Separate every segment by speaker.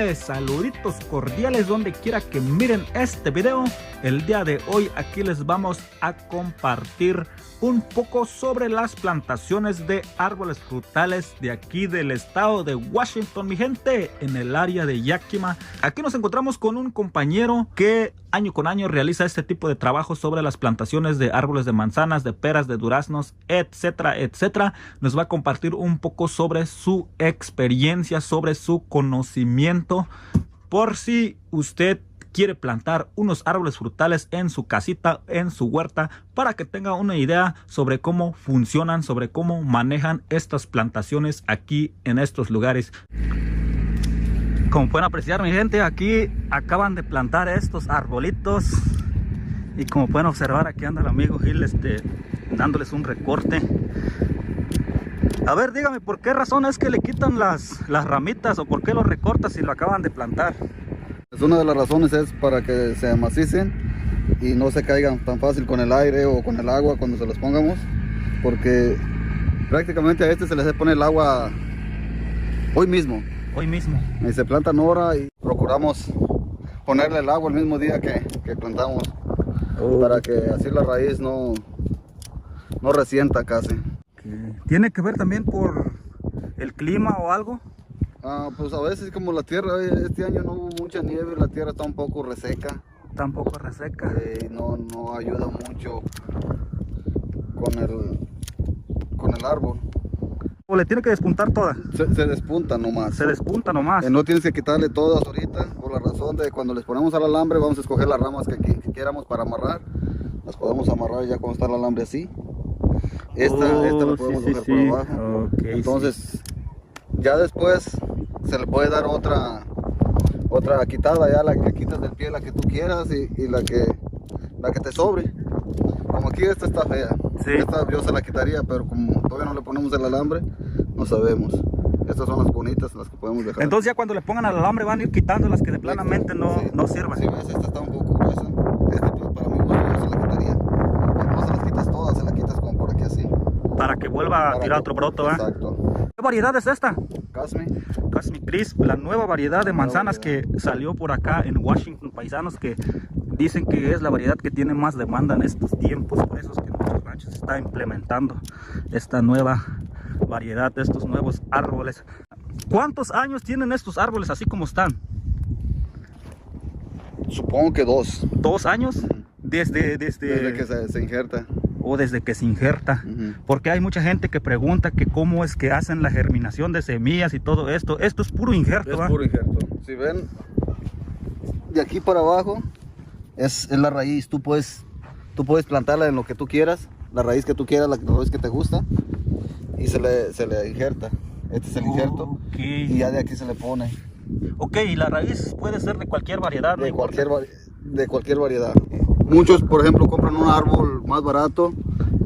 Speaker 1: gente, saluditos cordiales donde quiera que miren este video. El día de hoy aquí les vamos a compartir un poco sobre las plantaciones de árboles frutales de aquí del estado de Washington, mi gente, en el área de Yakima. Aquí nos encontramos con un compañero que año con año realiza este tipo de trabajo sobre las plantaciones de árboles de manzanas, de peras, de duraznos, etcétera, etcétera. Nos va a compartir un poco sobre su experiencia, sobre su conocimiento, por si usted quiere plantar unos árboles frutales en su casita, en su huerta, para que tenga una idea sobre cómo funcionan, sobre cómo manejan estas plantaciones aquí en estos lugares. Como pueden apreciar, mi gente, aquí acaban de plantar estos arbolitos y como pueden observar, aquí anda el amigo Gil dándoles un recorte. A ver, dígame, ¿por qué razón es que le quitan las ramitas o por qué lo recorta si lo acaban de plantar?
Speaker 2: Una de las razones es para que se amacicen y no se caigan tan fácil con el aire o con el agua cuando se los pongamos, porque prácticamente a este se les pone el agua hoy mismo. Y se plantan ahora y procuramos ponerle el agua el mismo día que plantamos, para que así la raíz no resienta casi.
Speaker 1: ¿Tiene que ver también por el clima o algo?
Speaker 2: Pues a veces como la tierra, este año no hubo mucha nieve, la tierra está un poco reseca.
Speaker 1: Está un poco reseca.
Speaker 2: No ayuda mucho con el árbol.
Speaker 1: ¿O le tiene que despuntar toda?
Speaker 2: Se despunta nomás.
Speaker 1: Se despunta nomás.
Speaker 2: No tienes que quitarle todas ahorita, por la razón de cuando les ponemos al alambre vamos a escoger las ramas que quieramos para amarrar. Las podemos amarrar ya cuando está el alambre así. Esta la podemos coger por abajo.
Speaker 1: Okay,
Speaker 2: entonces ya después se le puede dar otra quitada, ya la que quitas del pie, la que tú quieras y la que te sobre. Como aquí esta está fea,
Speaker 1: sí.
Speaker 2: Esta yo se la quitaría, pero como todavía no le ponemos el alambre, no sabemos. Estas son las bonitas, las que podemos dejar.
Speaker 1: Entonces ya cuando le pongan al alambre van a ir quitando las que de planamente no sirvan.
Speaker 2: Si ves, esta está un poco gruesa, pues, para mi gusto yo se la quitaría. No se las quitas todas, se la quitas como por aquí así.
Speaker 1: Para que vuelva a tirar otro broto, ¿eh?
Speaker 2: Exacto.
Speaker 1: ¿Qué variedad es esta?
Speaker 2: Casmi
Speaker 1: Crisp, la nueva variedad de manzanas que salió por acá en Washington, paisanos, que dicen que es la variedad que tiene más demanda en estos tiempos. Por eso es que en muchos ranchos se está implementando esta nueva variedad de estos nuevos árboles. ¿Cuántos años tienen estos árboles así como están?
Speaker 2: Supongo que 2.
Speaker 1: ¿2 años? Desde
Speaker 2: que se injerta.
Speaker 1: O desde que se injerta. Porque hay mucha gente que pregunta que cómo es que hacen la germinación de semillas y todo esto. Esto es puro injerto, ¿va?
Speaker 2: Es puro injerto. Si ven, de aquí para abajo es la raíz. Tú puedes plantarla en lo que tú quieras, la raíz que tú quieras, la raíz que te gusta, y se le injerta. Este es el injerto, y ya de aquí se le pone.
Speaker 1: Ok, y la raíz puede ser de cualquier variedad.
Speaker 2: De cualquier variedad. Muchos, por ejemplo, compran un árbol más barato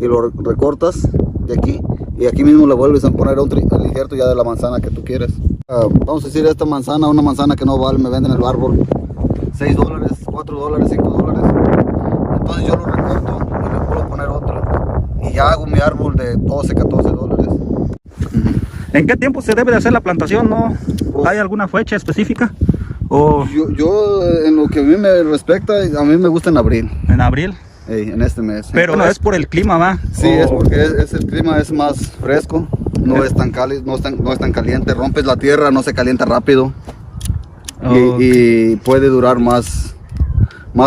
Speaker 2: y lo recortas de aquí, y aquí mismo le vuelves a poner el injerto ya de la manzana que tú quieres. Vamos a decir, esta manzana, una manzana que no vale, me venden el árbol $6, $4, $5. Entonces yo lo recorto y le puedo poner otro, y ya hago mi árbol de $12, $14.
Speaker 1: ¿En qué tiempo se debe de hacer la plantación? ¿No hay alguna fecha específica?
Speaker 2: Yo en lo que a mí me respecta, a mí me gusta en abril.
Speaker 1: ¿En abril?
Speaker 2: En este mes.
Speaker 1: Pero no es por el clima, ¿va?
Speaker 2: Sí, es porque el clima es más fresco, no es tan cálido, no es tan caliente, rompes la tierra, no se calienta rápido. Y puede durar más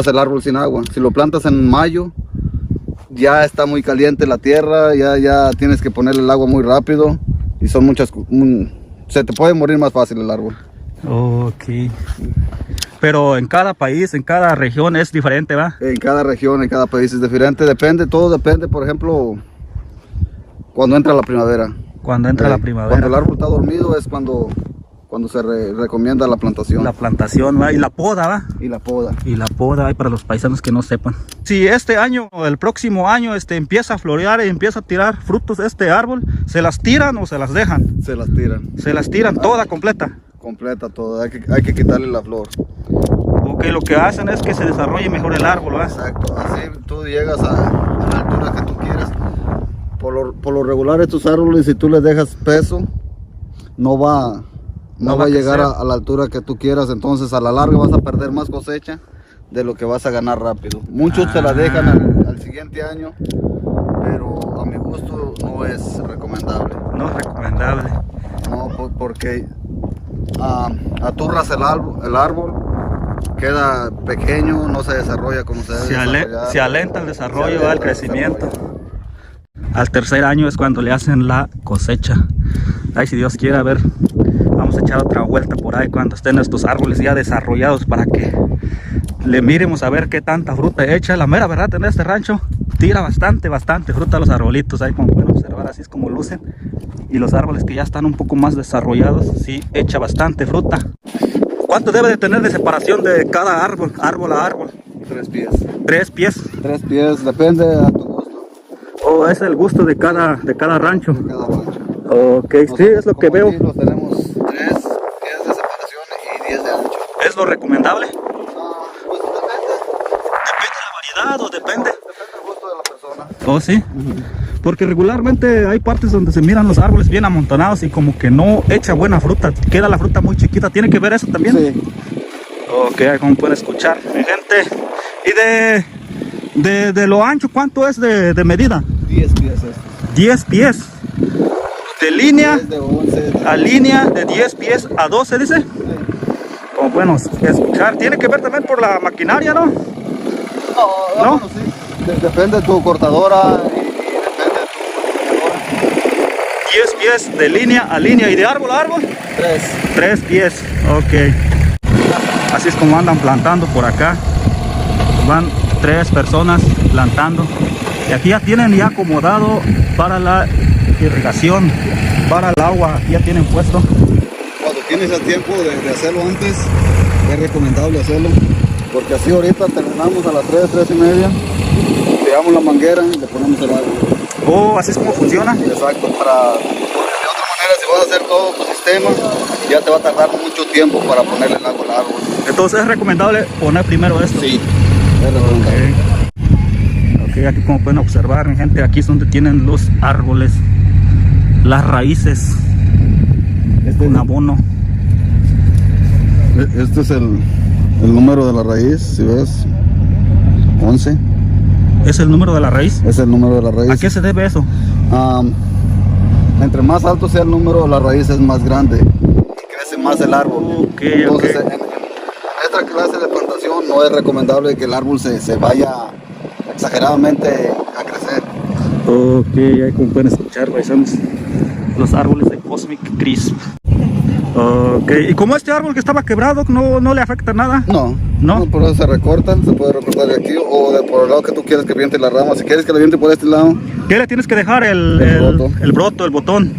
Speaker 2: el árbol sin agua. Si lo plantas en mayo, ya está muy caliente la tierra, ya tienes que ponerle el agua muy rápido y son se te puede morir más fácil el árbol.
Speaker 1: Ok. Pero en cada país, en cada región es diferente, ¿va?
Speaker 2: En cada región, en cada país es diferente. Todo depende, por ejemplo, cuando entra la primavera.
Speaker 1: Cuando entra la primavera.
Speaker 2: Cuando el árbol está dormido es cuando se recomienda la plantación.
Speaker 1: La plantación, ¿va? Y la poda, ¿va?
Speaker 2: Y la poda.
Speaker 1: Y la poda, hay para los paisanos que no sepan. Si este año o el próximo año empieza a florear y empieza a tirar frutos de este árbol, ¿se las tiran o se las dejan?
Speaker 2: Se las tiran.
Speaker 1: Se las tiran toda completa.
Speaker 2: Completa toda, hay que quitarle la flor.
Speaker 1: Ok, lo que hacen es que se desarrolle mejor el árbol, ¿va?
Speaker 2: Exacto, así tú llegas a la altura que tú quieras. Por lo regular estos árboles, si tú les dejas peso, no va no va a llegar a la altura que tú quieras, entonces a la larga vas a perder más cosecha de lo que vas a ganar rápido. Muchos se la dejan al siguiente año, pero a mi gusto no es recomendable.
Speaker 1: No es recomendable.
Speaker 2: No, porque aturras el árbol, queda pequeño, no se desarrolla como se debe desarrollar.
Speaker 1: Se alenta el desarrollo, el crecimiento. Al tercer año es cuando le hacen la cosecha. Ay, si Dios quiere, a ver, vamos a echar otra vuelta por ahí cuando estén estos árboles ya desarrollados para que le miremos a ver qué tanta fruta echa. La mera verdad, en este rancho tira bastante fruta a los arbolitos. Ahí como pueden observar, así es como lucen. Y los árboles que ya están un poco más desarrollados, sí echa bastante fruta. ¿Cuánto debe de tener de separación de cada árbol a árbol?
Speaker 2: 3 pies.
Speaker 1: 3 pies.
Speaker 2: 3 pies, depende a tu gusto.
Speaker 1: Oh, es el gusto de cada rancho.
Speaker 2: De cada rancho.
Speaker 1: Ok, sí, es lo que veo.
Speaker 2: Aquí los tenemos 3 pies de separación y 10 de ancho.
Speaker 1: ¿Es lo recomendable?
Speaker 2: Pues depende.
Speaker 1: ¿Depende de la variedad o depende?
Speaker 2: Depende del gusto de la persona.
Speaker 1: Oh, sí. Porque regularmente hay partes donde se miran los árboles bien amontonados y como que no echa buena fruta, queda la fruta muy chiquita. ¿Tiene que ver eso también?
Speaker 2: Sí.
Speaker 1: Ok, como pueden escuchar, mi gente. ¿Y de lo ancho cuánto es de medida?
Speaker 2: 10 pies es.
Speaker 1: 10 pies. De línea
Speaker 2: 10 de 11,
Speaker 1: a línea, de 10 pies a 12, dice.
Speaker 2: Sí.
Speaker 1: Como pueden escuchar, tiene que ver también por la maquinaria, ¿no?
Speaker 2: No,
Speaker 1: ¿No?
Speaker 2: bueno, sí. Depende de tu cortadora y depende de tu maquinadora.
Speaker 1: 10 pies de línea a línea y de árbol a árbol. 3 pies, ok. Así es como andan plantando por acá. Van 3 personas plantando. Y aquí ya tienen ya acomodado para la irrigación, para el agua. Aquí ya tienen puesto.
Speaker 2: Cuando tienes el tiempo de hacerlo antes, es recomendable hacerlo. Porque así ahorita terminamos a las 3 y media. Tiramos la manguera y le ponemos el agua.
Speaker 1: Oh, así es como funciona.
Speaker 2: Exacto, porque de otra manera si vas a hacer todo tu sistema, ya te va a tardar mucho tiempo para ponerle el agua al árbol.
Speaker 1: Entonces es recomendable poner primero esto.
Speaker 2: Sí, es recomendable.
Speaker 1: Ok, aquí como pueden observar, mi gente, aquí es donde tienen los árboles, las raíces, un abono.
Speaker 2: Este es el número de la raíz, si ves, 11.
Speaker 1: ¿Es el número de la raíz?
Speaker 2: Es el número de la raíz.
Speaker 1: ¿A qué se debe eso?
Speaker 2: Entre más alto sea el número, la raíz es más grande y crece más el árbol.
Speaker 1: Okay,
Speaker 2: entonces,
Speaker 1: okay.
Speaker 2: En esta clase de plantación no es recomendable que el árbol se vaya exageradamente a crecer.
Speaker 1: Ok, ahí como pueden escuchar, paisanos, los árboles de Cosmic Crisp. Ok, y como este árbol que estaba quebrado, no le afecta nada.
Speaker 2: No, por eso se recortan, se puede recortar de aquí o de por el lado que tú quieres que viente la rama. Si quieres que la viente por este lado,
Speaker 1: ¿qué le tienes que dejar? El broto, el botón.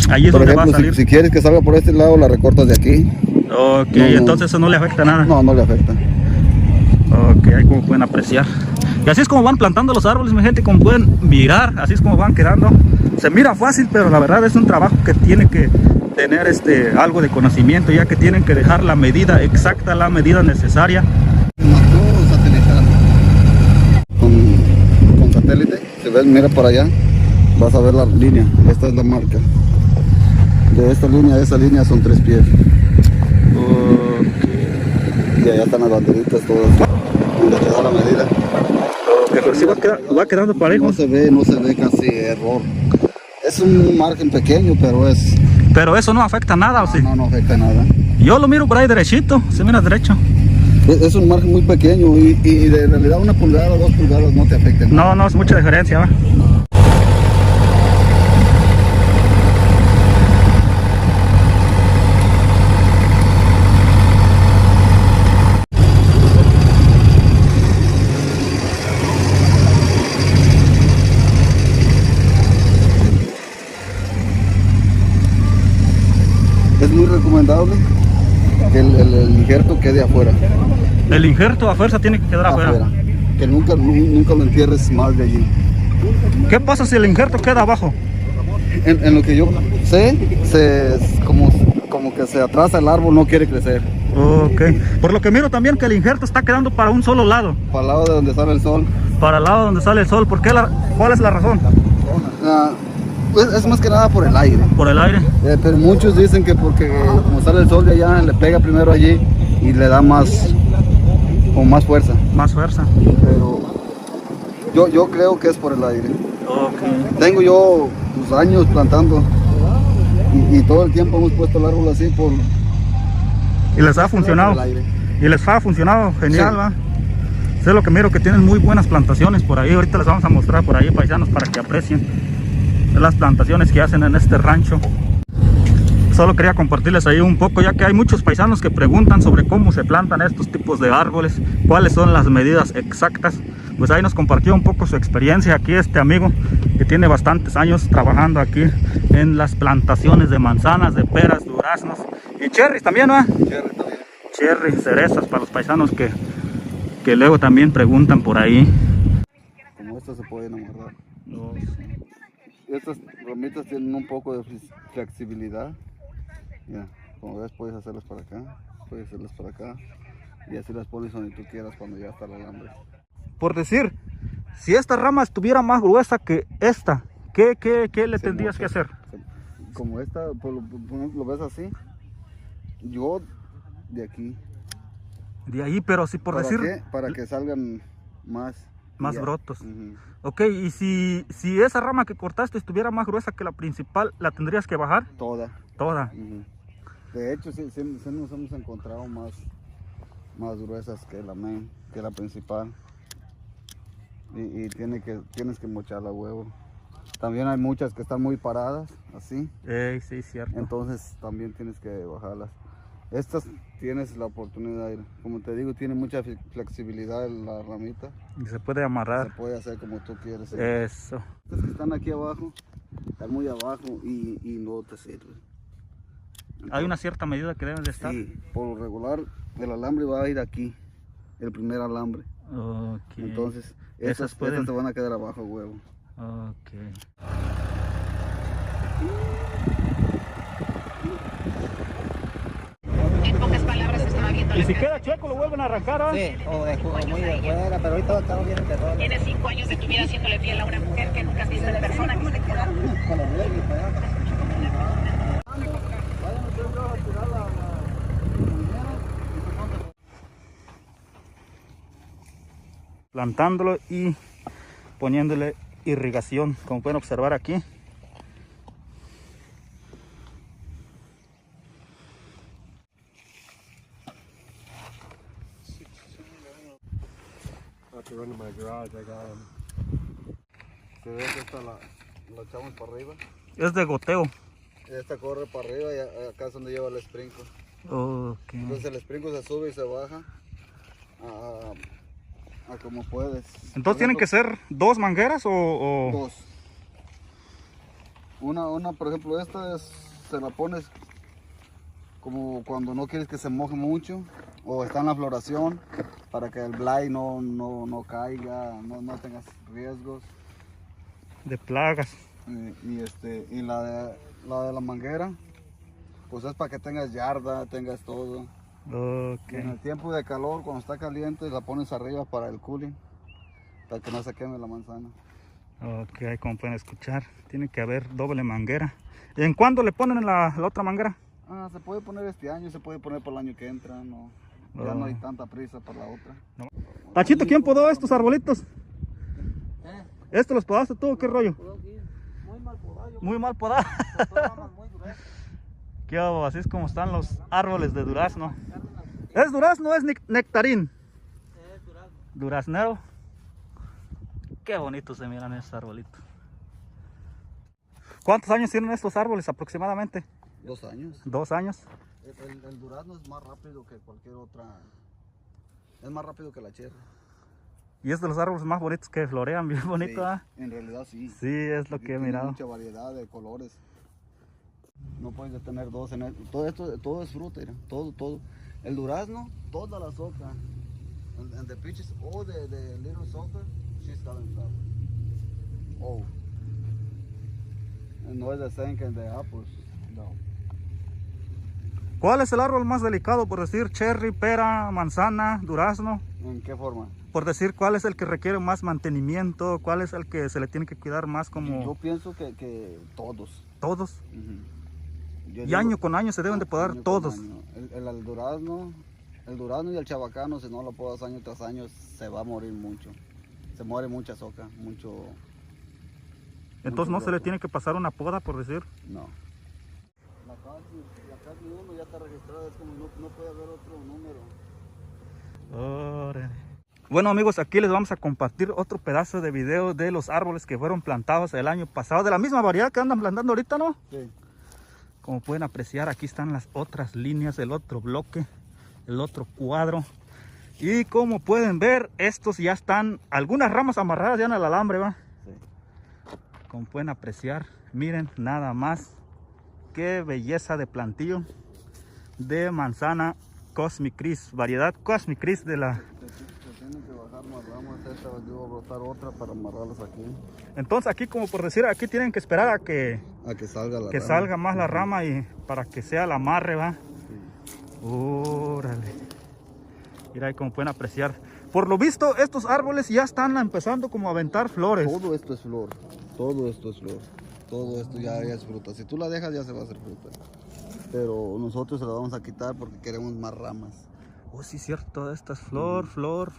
Speaker 1: Ahí es
Speaker 2: por
Speaker 1: donde
Speaker 2: ejemplo,
Speaker 1: va a salir.
Speaker 2: si quieres que salga por este lado, la recortas de aquí.
Speaker 1: Ok, entonces eso no le afecta nada.
Speaker 2: No le afecta.
Speaker 1: Ok, ahí como pueden apreciar. Y así es como van plantando los árboles, mi gente, como pueden mirar, así es como van quedando. Se mira fácil, pero la verdad es un trabajo que tiene que tener algo de conocimiento, ya que tienen que dejar la medida exacta, la medida necesaria.
Speaker 2: Satelital. Con satélite, si ves, mira para allá, vas a ver la línea. Esta es la marca. De esta línea a esa línea son 3 pies. Y allá están las banderitas todas, donde te da la medida.
Speaker 1: Pero sí va quedando parejo.
Speaker 2: No se ve casi error. Es un margen pequeño, pero es...
Speaker 1: Pero eso no afecta nada, ¿o sí?
Speaker 2: No afecta nada.
Speaker 1: Yo lo miro por ahí derechito, se mira derecho.
Speaker 2: Es un margen muy pequeño y de realidad 1 pulgada o 2 pulgadas no te afecta.
Speaker 1: No es mucha diferencia, ¿va?
Speaker 2: Es muy recomendable que el injerto quede afuera.
Speaker 1: El injerto a fuerza tiene que quedar afuera.
Speaker 2: Que nunca lo entierres más de allí.
Speaker 1: ¿Qué pasa si el injerto queda abajo?
Speaker 2: En lo que yo sé, como que se atrasa el árbol, no quiere crecer.
Speaker 1: Ok. Por lo que miro también que el injerto está quedando para un solo lado.
Speaker 2: Para el lado de donde sale el sol.
Speaker 1: Para el lado donde sale el sol. ¿Por qué? ¿Cuál es la razón?
Speaker 2: Pues es más que nada por el aire.
Speaker 1: Por el aire.
Speaker 2: Pero muchos dicen que porque como sale el sol de allá, le pega primero allí y le da más, con más fuerza.
Speaker 1: Más fuerza.
Speaker 2: Pero yo creo que es por el aire.
Speaker 1: Okay.
Speaker 2: Tengo yo años plantando y todo el tiempo hemos puesto el árbol así por...
Speaker 1: ¿Y les ha funcionado?
Speaker 2: Por el aire.
Speaker 1: ¿Y les ha funcionado? Genial,
Speaker 2: Sí.
Speaker 1: ¿va? Sé lo que miro, que tienen muy buenas plantaciones por ahí. Ahorita les vamos a mostrar por ahí, paisanos, para que aprecien las plantaciones que hacen en este rancho. Solo quería compartirles ahí un poco, ya que hay muchos paisanos que preguntan sobre cómo se plantan estos tipos de árboles, cuáles son las medidas exactas. Pues ahí nos compartió un poco su experiencia aquí este amigo que tiene bastantes años trabajando aquí en las plantaciones de manzanas, de peras, duraznos y cherries también, ¿no?
Speaker 2: Cherry también.
Speaker 1: Cherry, cerezas para los paisanos que luego también preguntan por ahí.
Speaker 2: Como estas se pueden amarrar. Estas ramitas tienen un poco de flexibilidad. Ya, como ves, puedes hacerlas para acá, puedes hacerlas para acá y así las pones donde tú quieras cuando ya está el alambre.
Speaker 1: Por decir, si esta rama estuviera más gruesa que esta, ¿qué le tendrías que hacer?
Speaker 2: Como esta, lo ves así, yo de aquí.
Speaker 1: De ahí, pero si por
Speaker 2: ¿Para
Speaker 1: decir...
Speaker 2: qué? Para que salgan más
Speaker 1: brotos.
Speaker 2: Uh-huh.
Speaker 1: Ok, y si esa rama que cortaste estuviera más gruesa que la principal, ¿la tendrías que bajar?
Speaker 2: Toda.
Speaker 1: Toda.
Speaker 2: Uh-huh. De hecho, sí nos hemos encontrado más gruesas que la principal. Y tienes que mocharla a huevo. También hay muchas que están muy paradas, así.
Speaker 1: Sí, cierto.
Speaker 2: Entonces también tienes que bajarlas. Estas tienes la oportunidad, como te digo, tiene mucha flexibilidad en la ramita.
Speaker 1: Y se puede amarrar.
Speaker 2: Se puede hacer como tú quieres.
Speaker 1: Eso.
Speaker 2: Estas que están aquí abajo, están muy abajo y no te sirven. Entonces,
Speaker 1: Hay una cierta medida que deben de estar.
Speaker 2: Sí, por lo regular el alambre va a ir aquí, el primer alambre.
Speaker 1: Okay.
Speaker 2: Entonces
Speaker 1: Esas
Speaker 2: estas te van a quedar abajo, huevo.
Speaker 1: Okay.
Speaker 3: En pocas palabras estaba viendo
Speaker 1: Y
Speaker 3: la
Speaker 1: si
Speaker 3: casa.
Speaker 1: queda chueco, lo vuelven a arrancar, ¿ah?
Speaker 4: Sí, o de muy de fuera, pero ahorita estamos bien de todo.
Speaker 3: Tienes 5 años de tu vida haciéndole fiel a una mujer que nunca has visto en persona, que se queda.
Speaker 1: Plantándolo y poniéndole irrigación, como pueden observar aquí.
Speaker 2: Se ve que esta la echamos para arriba.
Speaker 1: Es de goteo.
Speaker 2: Esta corre para arriba y acá es donde lleva el sprinkler.
Speaker 1: Okay.
Speaker 2: Entonces el sprinkler se sube y se baja a como puedes.
Speaker 1: Entonces tienen que ser 2 mangueras o...
Speaker 2: Dos. Una, por ejemplo, se la pones como cuando no quieres que se moje mucho o está en la floración para que el blight no caiga, no tengas riesgos.
Speaker 1: de plagas.
Speaker 2: Y la de la manguera, pues es para que tengas yarda, tengas todo.
Speaker 1: Okay.
Speaker 2: En el tiempo de calor, cuando está caliente, la pones arriba para el cooling, para que no se queme la manzana.
Speaker 1: Ok, ahí como pueden escuchar, tiene que haber doble manguera. ¿Y en cuándo le ponen la otra manguera?
Speaker 2: Se puede poner este año, se puede poner para el año que entra, ya no hay tanta prisa para la otra.
Speaker 1: No. Tachito, ¿quién podó estos arbolitos? ¿Estos los podaste tú o qué rollo?
Speaker 4: Muy mal podado.
Speaker 1: Muy mal podado. ¿Qué hago? Así es como están los árboles de durazno. ¿Es durazno o es nectarín?
Speaker 4: Es durazno.
Speaker 1: Duraznero. Qué bonitos se miran estos arbolitos. ¿Cuántos años tienen estos árboles aproximadamente?
Speaker 2: 2 años.
Speaker 1: 2 años.
Speaker 2: El durazno es más rápido que cualquier otra. Es más rápido que la cherry.
Speaker 1: Y es de los árboles más bonitos que florean, bien bonito,
Speaker 2: Sí,
Speaker 1: ¿ah?
Speaker 2: en realidad sí.
Speaker 1: Sí, es lo
Speaker 2: Porque
Speaker 1: que he
Speaker 2: tiene
Speaker 1: mirado.
Speaker 2: mucha variedad de colores. No puedes tener 2 en todo esto, todo es fruta, mira, todo. El durazno, toda la soca. And the peaches, all the little sucker, she's got in flower. Oh. No es the same que en the apples. No.
Speaker 1: ¿Cuál es el árbol más delicado, por decir cherry, pera, manzana, durazno?
Speaker 2: ¿En qué forma?
Speaker 1: Por decir, ¿cuál es el que requiere más mantenimiento? ¿Cuál es el que se le tiene que cuidar más como
Speaker 2: Yo pienso que todos.
Speaker 1: todos?
Speaker 2: Yo
Speaker 1: Y
Speaker 2: digo,
Speaker 1: año con año se deben de podar
Speaker 2: año con
Speaker 1: todos.
Speaker 2: año. El durazno y el chabacano, si no lo podas año tras año, se va a morir mucho. Se muere mucha soca, mucho...
Speaker 1: Entonces no se le
Speaker 2: brote.
Speaker 1: tiene que pasar una poda, por decir.
Speaker 2: No. La casi uno ya está registrada, es como no puede haber otro número.
Speaker 1: Órale. Bueno amigos, aquí les vamos a compartir otro pedazo de video de los árboles que fueron plantados el año pasado, de la misma variedad que andan plantando ahorita, ¿no?
Speaker 2: Sí.
Speaker 1: Como pueden apreciar, aquí están las otras líneas, el otro bloque, el otro cuadro. Y como pueden ver, estos ya están, algunas ramas amarradas ya en el alambre, ¿va?
Speaker 2: Sí.
Speaker 1: Como pueden apreciar, miren nada más qué belleza de plantillo de manzana Cosmic Crisp, variedad Cosmic Crisp de la...
Speaker 2: Se tienen que bajar más ramas, esta yo voy a brotar otra para amarrarlas aquí.
Speaker 1: Entonces aquí, como por decir, aquí tienen que esperar a que
Speaker 2: salga la
Speaker 1: que
Speaker 2: rama.
Speaker 1: salga más la rama y para que sea el amarre, ¿va?
Speaker 2: Sí.
Speaker 1: Órale. Mira ahí como pueden apreciar. Por lo visto, estos árboles ya están empezando como a aventar flores.
Speaker 2: Todo esto es flor, todo esto es flor, todo esto ya es fruta. Si tú la dejas ya se va a hacer fruta. Pero nosotros se la vamos a quitar porque queremos más ramas.
Speaker 1: Oh, sí, cierto, esta es flor, flor.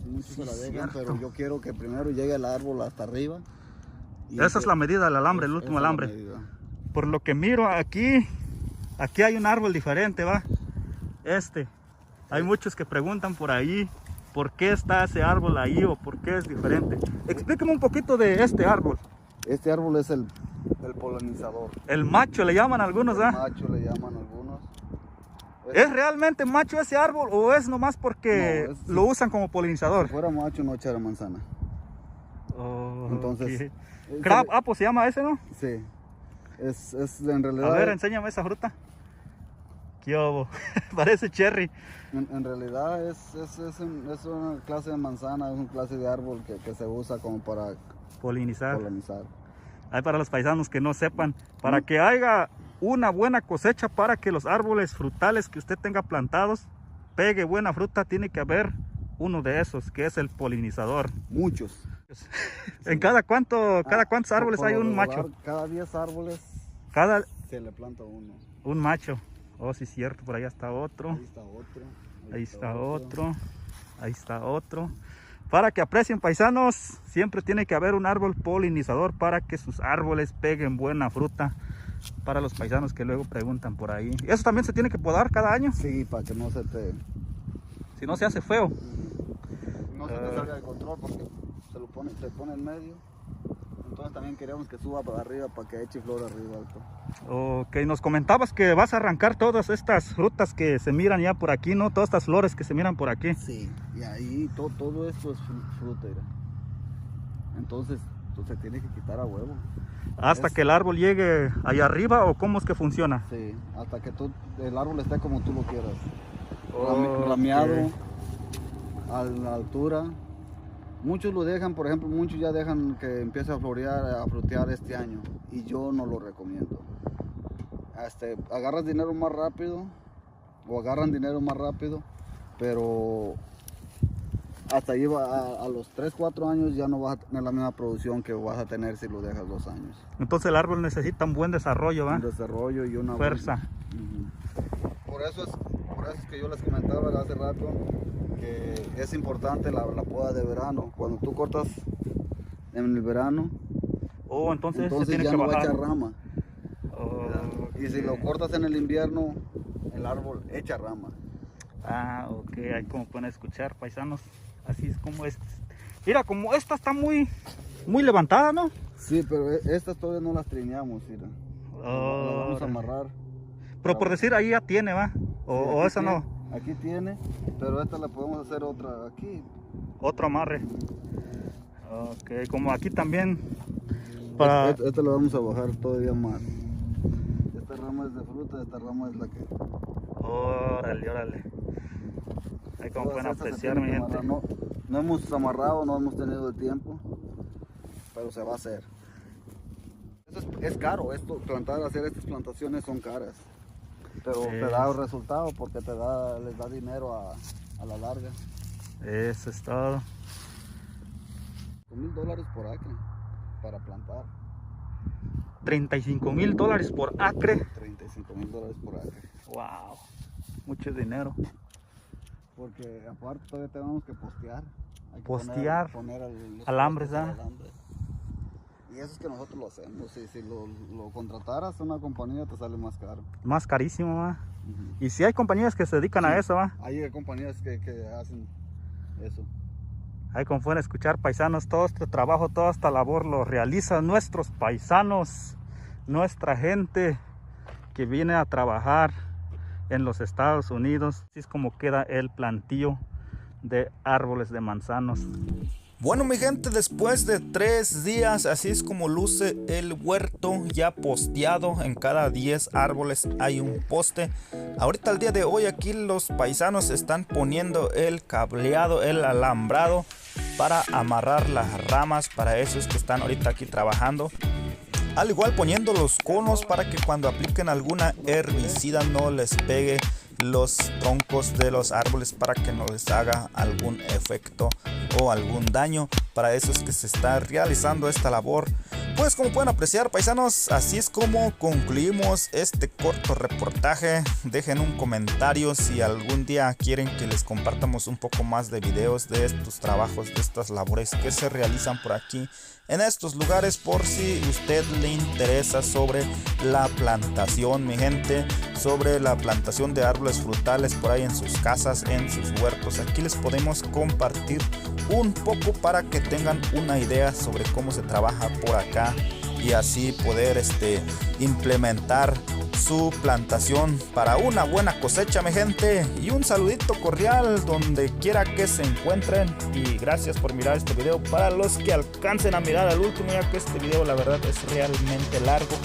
Speaker 2: Muchos
Speaker 1: Sí,
Speaker 2: se la dejan,
Speaker 1: cierto.
Speaker 2: pero yo quiero que primero llegue el árbol hasta arriba. Y
Speaker 1: Esa es la medida del alambre, el último
Speaker 2: esa es la
Speaker 1: alambre.
Speaker 2: medida.
Speaker 1: Por lo que miro aquí hay un árbol diferente, ¿va? Hay muchos que preguntan por ahí por qué está ese árbol ahí o por qué es diferente. Explíqueme un poquito de este árbol.
Speaker 2: Este árbol es el polinizador.
Speaker 1: El macho le llaman algunos,
Speaker 2: El
Speaker 1: ¿ah?
Speaker 2: macho le llaman algunos.
Speaker 1: ¿Es realmente macho ese árbol o es nomás porque
Speaker 2: No, es-
Speaker 1: lo usan como
Speaker 2: Si
Speaker 1: polinizador?
Speaker 2: fuera macho no echara manzana.
Speaker 1: Oh,
Speaker 2: Entonces,
Speaker 1: ok. Crab apple se llama ese, ¿no?
Speaker 2: Sí. Es en realidad.
Speaker 1: A ver, enséñame esa fruta. ¿Qué hubo? Parece cherry.
Speaker 2: En realidad es una clase de manzana, es una clase de árbol que se usa como para
Speaker 1: Polinizar.
Speaker 2: polinizar.
Speaker 1: Hay para los paisanos que no sepan, para que haya una buena cosecha, para que los árboles frutales que usted tenga plantados pegue buena fruta, tiene que haber uno de esos, que es el polinizador.
Speaker 2: Muchos.
Speaker 1: ¿En cada cuántos árboles
Speaker 2: Por
Speaker 1: hay
Speaker 2: lo
Speaker 1: un
Speaker 2: regular,
Speaker 1: macho?
Speaker 2: Cada 10 árboles
Speaker 1: Cada
Speaker 2: se le planta uno.
Speaker 1: un macho. Oh, sí, cierto, por allá está otro.
Speaker 2: Ahí está otro.
Speaker 1: Ahí está otro. Ahí está otro. Para que aprecien, paisanos, siempre tiene que haber un árbol polinizador para que sus árboles peguen buena fruta. Para los paisanos que luego preguntan por ahí. ¿Eso también se tiene que podar cada año?
Speaker 2: Sí, para que no se te
Speaker 1: Si no se hace feo.
Speaker 2: salga de control porque se pone en medio. Entonces también queremos que suba para arriba para que eche flor arriba alto.
Speaker 1: Ok, nos comentabas que vas a arrancar todas estas frutas que se miran ya por aquí, ¿no? Todas estas flores que se miran por aquí.
Speaker 2: Sí, y ahí todo esto es fruta. Mira. Entonces se tiene que quitar a huevo.
Speaker 1: Hasta que el árbol llegue allá arriba, ¿o cómo es que funciona?
Speaker 2: Sí, hasta que el árbol esté como tú lo quieras.
Speaker 1: Ok.
Speaker 2: Rameado, a la altura. Muchos lo dejan, por ejemplo, muchos ya dejan que empiece a frutear este año. Y yo no lo recomiendo. Agarras dinero más rápido, o agarran dinero más rápido, pero hasta ahí a los 3, 4 años ya no vas a tener la misma producción que vas a tener si lo dejas 2 años.
Speaker 1: Entonces el árbol necesita un buen desarrollo, ¿va?
Speaker 2: Un desarrollo y una
Speaker 1: Fuerza.
Speaker 2: Ujú. Por eso es que yo les comentaba hace rato que es importante la poda de verano. Cuando tú cortas en el verano,
Speaker 1: Oh, entonces se tiene
Speaker 2: ya
Speaker 1: que
Speaker 2: no va a
Speaker 1: bajar.
Speaker 2: echar rama.
Speaker 1: Oh,
Speaker 2: Y si lo cortas en el invierno, el árbol echa rama.
Speaker 1: ah, ok, ahí como pueden escuchar, paisanos. Así es como es. Mira, como esta está muy levantada, ¿no?
Speaker 2: Sí, pero estas todavía no las trineamos, mira. Las vamos a amarrar.
Speaker 1: Pero por decir, ahí ya tiene, ¿va? O
Speaker 2: aquí
Speaker 1: esa no.
Speaker 2: tiene, aquí tiene, pero esta la podemos hacer otra aquí.
Speaker 1: Otro amarre. Ok, como aquí también. Para...
Speaker 2: Esta la vamos a bajar todavía más. Esta rama es de fruta, esta rama es la que...
Speaker 1: Órale, órale. Ahí como pueden
Speaker 2: Todas estas se
Speaker 1: apreciar,
Speaker 2: tienen
Speaker 1: mi
Speaker 2: que
Speaker 1: gente.
Speaker 2: amarrar. No hemos amarrado, no hemos tenido el tiempo, pero se va a hacer. Es caro, hacer estas plantaciones son caras, pero te da el resultado porque les da dinero a la larga.
Speaker 1: Eso es todo.
Speaker 2: $5,000 por acre para plantar.
Speaker 1: $35,000 por acre.
Speaker 2: $35,000 por acre.
Speaker 1: Wow, mucho dinero.
Speaker 2: Porque aparte todavía tenemos que postear. Hay que
Speaker 1: Postear,
Speaker 2: poner los
Speaker 1: alambres,
Speaker 2: postes,
Speaker 1: ¿ah?
Speaker 2: alambres. Y eso es que nosotros lo hacemos. Si lo contrataras a una compañía te sale más caro.
Speaker 1: Más carísimo, ¿va?
Speaker 2: Ujú.
Speaker 1: Y si hay compañías que se dedican a eso, ¿va?
Speaker 2: Hay compañías que hacen eso.
Speaker 1: Ahí como pueden escuchar, paisanos, todo este trabajo, toda esta labor lo realizan nuestros paisanos, nuestra gente que viene a trabajar en los Estados Unidos. Así es como queda el plantío de árboles de manzanos.
Speaker 5: Bueno, mi gente, después de 3 días, así es como luce el huerto ya posteado. En cada 10 árboles hay un poste. Ahorita, el día de hoy, aquí los paisanos están poniendo el cableado, el alambrado para amarrar las ramas. Para eso es que están ahorita aquí trabajando. Al igual poniendo los conos para que cuando apliquen alguna herbicida no les pegue los troncos de los árboles, para que no les haga algún efecto o algún daño. Para eso es que se está realizando esta labor. Pues como pueden apreciar, paisanos, así es como concluimos este corto reportaje. Dejen un comentario si algún día quieren que les compartamos un poco más de videos de estos trabajos, de estas labores que se realizan por aquí en estos lugares, por si usted le interesa sobre la plantación, mi gente, sobre la plantación de árboles frutales por ahí en sus casas, en sus huertos. Aquí les podemos compartir un poco para que tengan una idea sobre cómo se trabaja por acá y así poder implementar su plantación para una buena cosecha, mi gente. Y un saludito cordial donde quiera que se encuentren, y gracias por mirar este video. Para los que alcancen a mirar al último, ya que este video la verdad es realmente largo,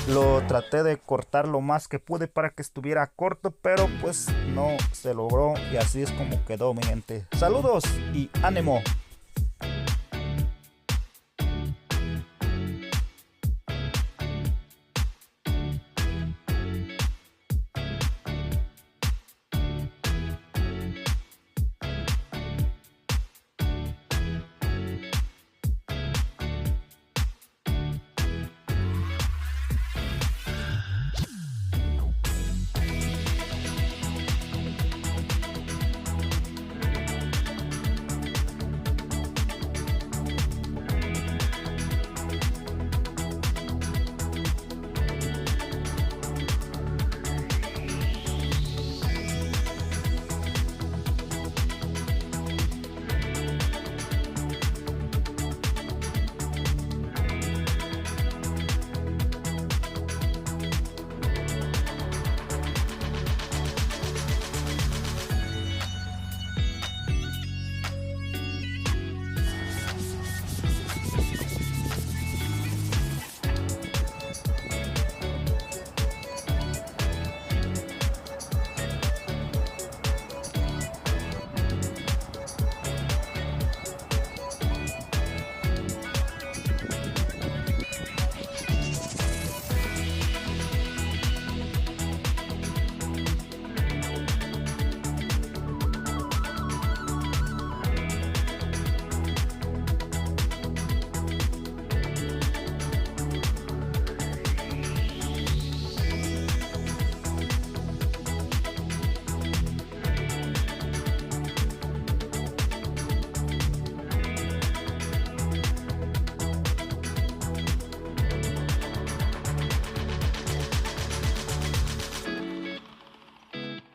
Speaker 5: lo traté de cortar lo más que pude para que estuviera corto, pero pues no se logró, y así es como quedó, mi gente. Saludos y ánimo.